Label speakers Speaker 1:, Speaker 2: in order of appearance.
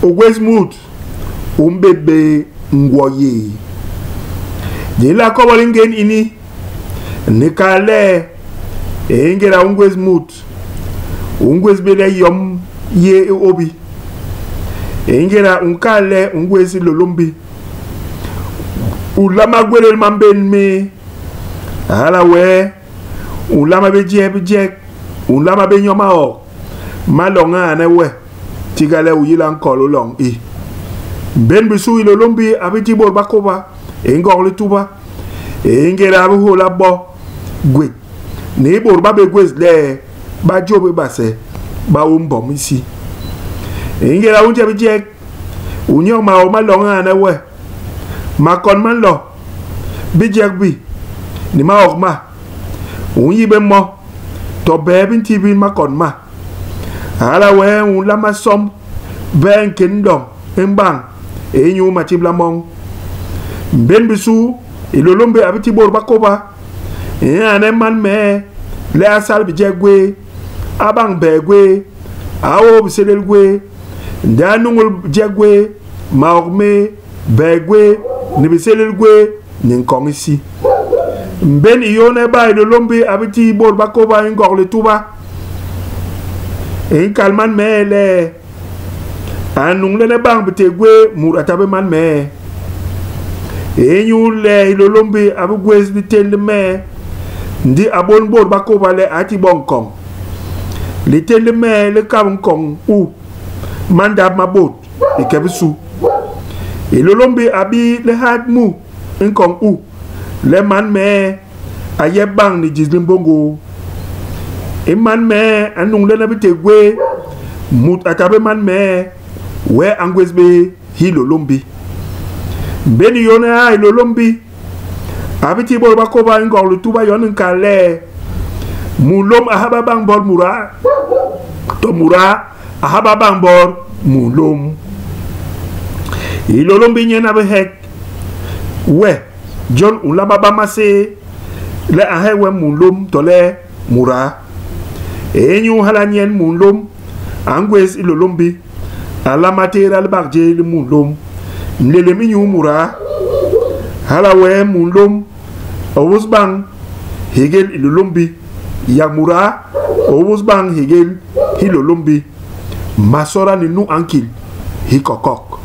Speaker 1: ogwesmut umbebe ngwoye jila kobolingen ini nikale engera ungwesmut ungwesbele yom ye obi engera unkale ungwesi lolombi ulama gwele mamben me ala we ulama be jek ulama be nyoma o malonga na we tigale uyila nkolo long I ben bisu lolombi abiti bol bakoba engorle tuba engera abu la bo gwe ne bor ba be gwes le ba jobe base ba umbom isi engera unje be jek unyoma o malonga na we makon man lo bi jek bi ni ma okma unyi be mo to bebin tv makon ma ala we un la masom ben kingdom embang enyu matibla mong ben bisu ilolombe abiti bor bakoba ane man me le asal bi jegwe abang begwe awo biselelgwe ndanungul jegwe maokme begwe ni biselelgwe ninkongisi ben iyone ba ilolombe abiti bor bakoba ngorle tuba en kalman me le anung le bang bitegwe muratabe man me enyu le ilolombe abugwes bitende me ndi abon bor bakoba le ati bonkong le tende me le kabunkong u mandab mabot ikebisu ilolombe abi le had mu nkong u le man me ayebang ni jizlimbongo man me anung le na bitegwe mut atabe man me we angwesbe hilolombi beni yona ilolombi abiti bol bakoba ngorlu tuba yon kale mulom ahaba bang bor mura to mura ahaba bang bor mulom ilolombi nyena be hek we John ulaba bamase le ahewe mulom to le mura enyu halanyen mulom angwes ilolombi ala material barje le mulom nlele minyu mura halawe mulom owusbang hegel ilolombi ya mura owusbang hegel hilolombi masora ni nu ankil hikokok